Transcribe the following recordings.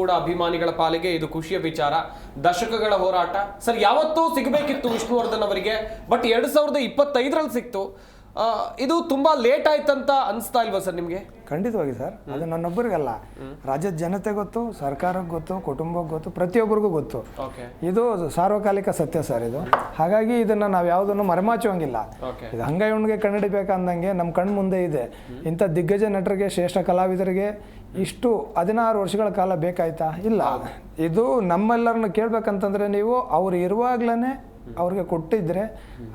ಕೂಡ ಅಭಿಮಾನಿಗಳ ಪಾಲಿಗೆ ಇದು ಖುಷಿಯ ವಿಚಾರ. ದಶಕಗಳ ಹೋರಾಟ ಸರ್, ಯಾವತ್ತೂ ಸಿಗಬೇಕಿತ್ತು ವಿಷ್ಣುವರ್ಧನ್ ಅವರಿಗೆ, ಬಟ್ 2025ರಲ್ಲಿ ಸಿಕ್ತು. ಇದು ತುಂಬಾ ಲೇಟ್ ಆಯ್ತಂತ ಅನಿಸ್ತಾ ಇಲ್ವಾ ಸರ್ ನಿಮಗೆ? ಖಂಡಿತವಾಗಿ ಸರ್, ಅದು ನನ್ನೊಬ್ಬರಿಗಲ್ಲ, ರಾಜ್ಯದ ಜನತೆ ಗೊತ್ತು, ಸರ್ಕಾರಕ್ಕೆ ಗೊತ್ತು, ಕುಟುಂಬಕ್ಕೆ ಗೊತ್ತು, ಪ್ರತಿಯೊಬ್ಬರಿಗೂ ಗೊತ್ತು. ಇದು ಸಾರ್ವಕಾಲಿಕ ಸತ್ಯ ಸರ್ ಇದು. ಹಾಗಾಗಿ ಇದನ್ನು ನಾವು ಯಾವುದನ್ನು ಮರೆಮಾಚುವಂಗಿಲ್ಲ. ಇದು ಹಂಗೆ ಇವನಿಗೆ ಕಣ್ಣಿಡಿಬೇಕಂದಂಗೆ ನಮ್ಮ ಕಣ್ಣು ಮುಂದೆ ಇದೆ. ಇಂಥ ದಿಗ್ಗಜ ನಟರಿಗೆ, ಶ್ರೇಷ್ಠ ಕಲಾವಿದರಿಗೆ ಇಷ್ಟು 16 ವರ್ಷಗಳ ಕಾಲ ಬೇಕಾಯ್ತಾ? ಇಲ್ಲ. ಇದು ನಮ್ಮೆಲ್ಲರನ್ನ ಕೇಳಬೇಕಂತಂದರೆ ನೀವು ಅವ್ರು ಇರುವಾಗ್ಲೇ ಅವ್ರಿಗೆ ಕೊಟ್ಟಿದ್ರೆ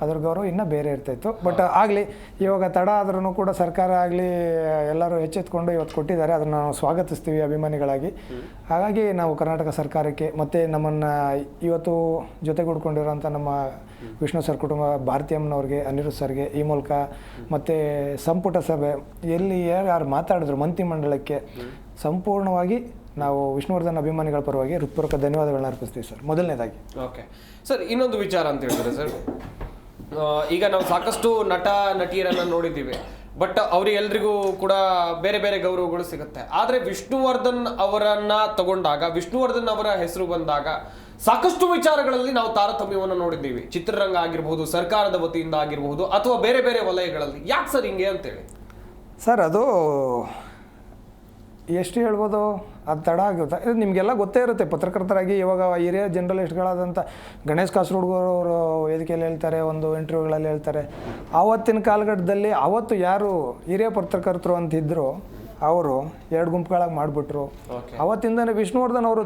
ಅದ್ರ ಗೌರವ ಇನ್ನೂ ಬೇರೆ ಇರ್ತಾಯಿತ್ತು. ಬಟ್ ಆಗಲಿ, ಇವಾಗ ತಡ ಆದ್ರೂ ಕೂಡ ಸರ್ಕಾರ ಆಗಲಿ ಎಲ್ಲರೂ ಎಚ್ಚೆತ್ಕೊಂಡು ಇವತ್ತು ಕೊಟ್ಟಿದ್ದಾರೆ. ಅದನ್ನು ನಾವು ಸ್ವಾಗತಿಸ್ತೀವಿ ಅಭಿಮಾನಿಗಳಾಗಿ. ಹಾಗಾಗಿ ನಾವು ಕರ್ನಾಟಕ ಸರ್ಕಾರಕ್ಕೆ ಮತ್ತು ನಮ್ಮನ್ನು ಇವತ್ತು ಜೊತೆಗೂಡ್ಕೊಂಡಿರೋಂಥ ನಮ್ಮ ವಿಷ್ಣು ಸರ್ ಕುಟುಂಬ, ಭಾರತೀಯಮ್ಮನವ್ರಿಗೆ, ಅನಿರುದ್ಧ್ ಸರ್ಗೆ ಈ ಮೂಲಕ, ಮತ್ತು ಸಂಪುಟ ಸಭೆ ಎಲ್ಲಿ ಯಾರು ಮಾತಾಡಿದ್ರು ಮಂತ್ರಿಮಂಡಲಕ್ಕೆ ಸಂಪೂರ್ಣವಾಗಿ ನಾವು ವಿಷ್ಣುವರ್ಧನ್ ಅಭಿಮಾನಿಗಳ ಪರವಾಗಿ ಹೃತ್ಪೂರ್ವಕ ಧನ್ಯವಾದಗಳನ್ನ ಅರ್ಪಿಸ್ತೀವಿ ಸರ್. ಮೊದಲನೇದಾಗಿ ಓಕೆ ಸರ್, ಇನ್ನೊಂದು ವಿಚಾರ ಅಂತ ಹೇಳಿದ್ರೆ ಸರ್, ಈಗ ನಾವು ಸಾಕಷ್ಟು ನಟ ನಟಿಯರನ್ನು ನೋಡಿದ್ದೀವಿ, ಬಟ್ ಅವರಿಗೆಲ್ರಿಗೂ ಕೂಡ ಬೇರೆ ಬೇರೆ ಗೌರವಗಳು ಸಿಗುತ್ತೆ. ಆದರೆ ವಿಷ್ಣುವರ್ಧನ್ ಅವರನ್ನ ತಗೊಂಡಾಗ, ವಿಷ್ಣುವರ್ಧನ್ ಅವರ ಹೆಸರು ಬಂದಾಗ ಸಾಕಷ್ಟು ವಿಚಾರಗಳಲ್ಲಿ ನಾವು ತಾರತಮ್ಯವನ್ನು ನೋಡಿದ್ದೀವಿ. ಚಿತ್ರರಂಗ ಆಗಿರ್ಬೋದು, ಸರ್ಕಾರದ ವತಿಯಿಂದ ಆಗಿರಬಹುದು, ಅಥವಾ ಬೇರೆ ಬೇರೆ ವಲಯಗಳಲ್ಲಿ. ಯಾಕೆ ಸರ್ ಹಿಂಗೆ ಅಂತೇಳಿ? ಸರ್, ಅದು ಎಷ್ಟು ಹೇಳ್ಬೋದು, ಅದು ತಡ ಆಗುತ್ತೆ. ಇದು ನಿಮಗೆಲ್ಲ ಗೊತ್ತೇ ಇರುತ್ತೆ. ಪತ್ರಕರ್ತರಾಗಿ ಇವಾಗ ಹಿರಿಯ ಜರ್ನಲಿಸ್ಟ್ಗಳಾದಂಥ ಗಣೇಶ್ ಕಾಸರಗೋಡು ಅವರು ವೇದಿಕೆಯಲ್ಲಿ ಹೇಳ್ತಾರೆ, ಒಂದು ಇಂಟರ್ವ್ಯೂಗಳಲ್ಲಿ ಹೇಳ್ತಾರೆ, ಆವತ್ತಿನ ಕಾಲಘಟ್ಟದಲ್ಲಿ ಅವತ್ತು ಯಾರು ಹಿರಿಯ ಪತ್ರಕರ್ತರು ಅಂತಿದ್ರು ಅವರು 2 ಗುಂಪುಗಳಾಗಿ ಮಾಡಿಬಿಟ್ರು. ಅವತ್ತಿಂದನೇ ವಿಷ್ಣುವರ್ಧನ್ ಅವರು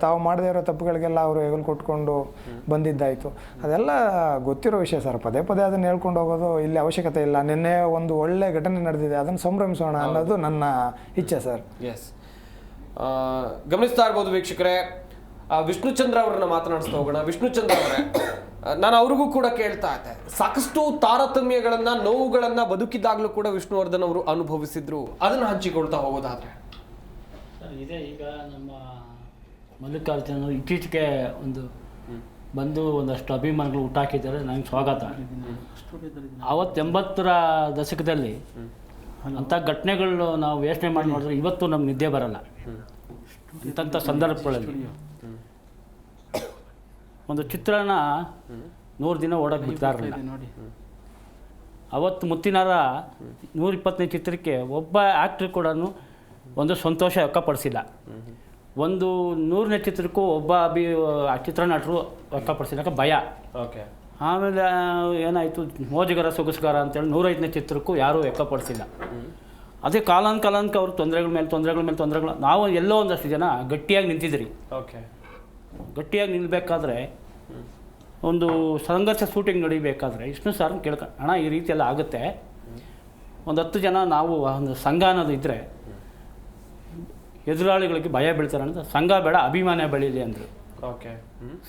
ತಾವು ಮಾಡದೇ ಇರೋ ತಪ್ಪುಗಳಿಗೆಲ್ಲ ಅವರು ಹೆಗಲು ಕೊಟ್ಕೊಂಡು ಬಂದಿದ್ದಾಯಿತು. ಅದೆಲ್ಲ ಗೊತ್ತಿರೋ ವಿಷಯ ಸರ್. ಪದೇ ಪದೇ ಅದನ್ನು ಹೇಳ್ಕೊಂಡು ಹೋಗೋದು ಇಲ್ಲಿ ಅವಶ್ಯಕತೆ ಇಲ್ಲ. ನಿನ್ನೆ ಒಂದು ಒಳ್ಳೆ ಘಟನೆ ನಡೆದಿದೆ, ಅದನ್ನು ಸಂಭ್ರಮಿಸೋಣ ಅನ್ನೋದು ನನ್ನ ಇಚ್ಛೆ ಸರ್. ಎಸ್, ಗಮನಿಸ್ತಾ ಇರ್ಬೋದು ವೀಕ್ಷಕರೇ. ವಿಷ್ಣುಚಂದ್ರ ಅವರನ್ನ ಮಾತನಾಡಿಸ್ತಾ ಹೋಗೋಣ. ವಿಷ್ಣುಚಂದ್ರ ಅವರೇ, ನಾನು ಅವ್ರಿಗೂ ಕೂಡ ಕೇಳ್ತಾ ಇದ್ದೆ, ಸಾಕಷ್ಟು ತಾರತಮ್ಯಗಳನ್ನ, ನೋವುಗಳನ್ನ ಬದುಕಿದಾಗಲೂ ಕೂಡ ವಿಷ್ಣುವರ್ಧನ್ ಅವರು ಅನುಭವಿಸಿದ್ರು. ಅದನ್ನ ಹಂಚಿಕೊಳ್ತಾ ಹೋಗೋದಾದ್ರೆ ಇದೆ. ಈಗ ನಮ್ಮ ಮಲ್ಲಿಕಾರ್ಜುನ ಇತ್ತೀಚೆಗೆ ಬಂದು ಒಂದಷ್ಟು ಅಭಿಮಾನಿಗಳು ಹುಟ್ಟಾಕಿದ್ದಾರೆ. ನನಗೆ ಸ್ವಾಗತ. ಅವತ್ತು 80ರ ದಶಕದಲ್ಲಿ ಅಂಥ ಘಟನೆಗಳು ನಾವು ಯೋಚನೆ ಮಾಡಿ ನೋಡಿದ್ರೆ ಇವತ್ತು ನಮ್ಗೆ ನಿದ್ದೆ ಬರಲ್ಲ. ಇಂಥ ಸಂದರ್ಭಗಳಲ್ಲಿ ಒಂದು ಚಿತ್ರನ 100 ದಿನ ಓಡೋಕೆ ಬಿಡ್ತಾ ಇರಲಿಲ್ಲ. ಅವತ್ತು ಮುತ್ತಿನಾರ 120ನೇ ಚಿತ್ರಕ್ಕೆ ಒಬ್ಬ ಆ್ಯಕ್ಟ್ರ್ ಕೂಡ ಒಂದು ಸಂತೋಷ ವ್ಯಕ್ತಪಡಿಸಿಲ್ಲ. ಒಂದು 100ನೇ ಚಿತ್ರಕ್ಕೂ ಒಬ್ಬ ಚಿತ್ರನಟರು ವ್ಯಕ್ತಪಡಿಸಿದಾಗ ಭಯ. ಆಮೇಲೆ ಏನಾಯಿತು, ಮೋಜಿಗರ ಸೊಗಸುಗಾರ ಅಂತೇಳಿ 105ನೇ ಚಿತ್ರಕ್ಕೂ ಯಾರೂ ವ್ಯಕ್ತಪಡಿಸಿಲ್ಲ. ಅದೇ ಕಾಲಾಂಕ ಅವರು ತೊಂದರೆಗಳ ಮೇಲೆ ನಾವು ಎಲ್ಲೋ ಒಂದಷ್ಟು ಜನ ಗಟ್ಟಿಯಾಗಿ ನಿಂತಿದ್ರಿ. ಗಟ್ಟಿಯಾಗಿ ನಿಲ್ಲಬೇಕಾದ್ರೆ, ಒಂದು ಸಂಘರ್ಷ ಶೂಟಿಂಗ್ ನಡಿಬೇಕಾದ್ರೆ ವಿಷ್ಣು ಸರ್ ಅಣ್ಣ ಈ ರೀತಿ ಎಲ್ಲ ಆಗುತ್ತೆ, ಒಂದು 10 ಜನ ನಾವು ಒಂದು ಸಂಘ ಅನ್ನೋದು ಇದ್ದರೆ ಎದುರಾಳಿಗಳಿಗೆ ಭಯ ಬೀಳ್ತಾರೆ ಅಂತ, ಸಂಘ ಬೇಡ ಅಭಿಮಾನ ಬೆಳೀಲಿ ಅಂದರು.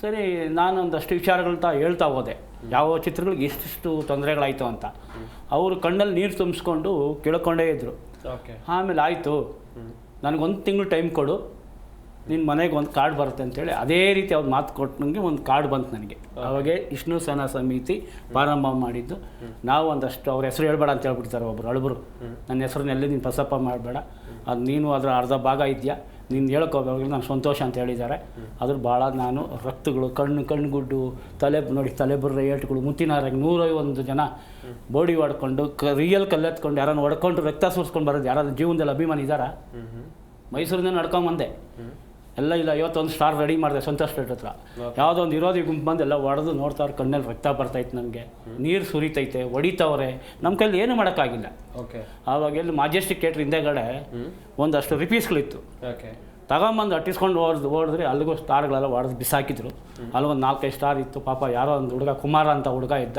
ಸರಿ, ನಾನು ಒಂದಷ್ಟು ವಿಚಾರಗಳನ್ನ ಹೇಳ್ತಾ ಹೋದೆ, ಯಾವ ಚಿತ್ರಗಳಿಗೆ ಎಷ್ಟಿಷ್ಟು ತೊಂದರೆಗಳಾಯಿತು ಅಂತ. ಅವರು ಕಣ್ಣಲ್ಲಿ ನೀರು ತುಂಬಿಸ್ಕೊಂಡು ಕೇಳ್ಕೊಂಡೇ ಇದ್ದರು. ಆಮೇಲೆ ಆಯಿತು, ನನಗೊಂದು ತಿಂಗಳು ಟೈಮ್ ಕೊಡು, ನಿನ್ನ ಮನೆಗೆ ಒಂದು ಕಾರ್ಡ್ ಬರುತ್ತೆ ಅಂತೇಳಿ ಅದೇ ರೀತಿ ಅವ್ರು ಮಾತು ಕೊಟ್ಟು ನನಗೆ ಒಂದು ಕಾರ್ಡ್ ಬಂತು ನನಗೆ. ಅವಾಗೆ ವಿಷ್ಣು ಸೇನಾ ಸಮಿತಿ ಪ್ರಾರಂಭ ಮಾಡಿದ್ದು. ನಾವು ಒಂದಷ್ಟು ಅವ್ರ ಹೆಸರು ಹೇಳ್ಬೇಡ ಅಂತ ಹೇಳ್ಬಿಡ್ತಾರೆ ಒಬ್ಬರು ಅಳಬರು. ನನ್ನ ಹೆಸರನ್ನೆಲ್ಲಿ ನೀನು ಪ್ರಸಪ್ಪ ಮಾಡಬೇಡ, ಅದು ನೀನು ಅದರ ಅರ್ಧ ಭಾಗ ಇದೆಯಾ, ನೀನು ಹೇಳ್ಕೋಬೇಕು, ನಾನು ಸಂತೋಷ ಅಂತ ಹೇಳಿದ್ದಾರೆ. ಅದ್ರ ಭಾಳ ನಾನು ರಕ್ತಗಳು, ಕಣ್ಣುಗುಡ್ಡು, ತಲೆಬುರ್ರೆ ಏಟುಗಳು, ಮುತ್ತಿನಾರಾಗಿ 101 ಜನ ಬೋಡಿ ಹೊಡ್ಕೊಂಡು ರಿಯಲ್ ಕಲ್ಲೆತ್ಕೊಂಡು ಯಾರನ್ನು ಹೊಡ್ಕೊಂಡು ರಕ್ತ ಸುರಿಸ್ಕೊಂಡು ಬರೋದು ಯಾರಾದ್ರೂ ಜೀವನದಲ್ಲಿ ಅಭಿಮಾನಿ ಇದ್ದಾರಾ? ಮೈಸೂರಿಂದ ನಡ್ಕೊಂಬಂದೆ ಎಲ್ಲ. ಇಲ್ಲ, ಇವತ್ತೊಂದು ಸ್ಟಾರ್ ರೆಡಿ ಮಾಡಿದೆ ಸಂತೋಷ್ ಥಿಯೇಟರ್ ಹತ್ರ. ಯಾವುದೋ ಒಂದು ವಿರೋಧಿ ಗುಂಪು ಬಂದು ಎಲ್ಲ ಹೊಡೆದು ನೋಡ್ತಾವ್ರೆ, ಕಣ್ಣಲ್ಲಿ ರಕ್ತ ಬರ್ತೈತೆ, ನನಗೆ ನೀರು ಸುರಿತೈತೆ, ಹೊಡಿತವ್ರೆ. ನಮ್ಮ ಕೈಲಿ ಏನು ಮಾಡೋಕ್ಕಾಗಿಲ್ಲ. ಆವಾಗ ಎಲ್ಲಿ ಮಾಜೆಸ್ಟಿಕ್ ಥಿಯೇಟ್ರ್ ಹಿಂದೆಗಡೆ ಒಂದಷ್ಟು ರಿಪೀಸ್ಗಳಿತ್ತು. ತಗೊಂಬಂದು ಅಟ್ಟಿಸ್ಕೊಂಡು ಓಡಿದ್ರೆ ಅಲ್ಲಿಗೂ ಸ್ಟಾರ್ಗಳೆಲ್ಲ ಹೊಡೆದು ಬಿಸಾಕಿದ್ರು. ಅಲ್ಲೊಂದು 4-5 ಸ್ಟಾರ್ ಇತ್ತು. ಪಾಪ ಯಾರೋ ಒಂದು ಹುಡುಗ, ಕುಮಾರ ಅಂತ ಹುಡುಗ ಇದ್ದ,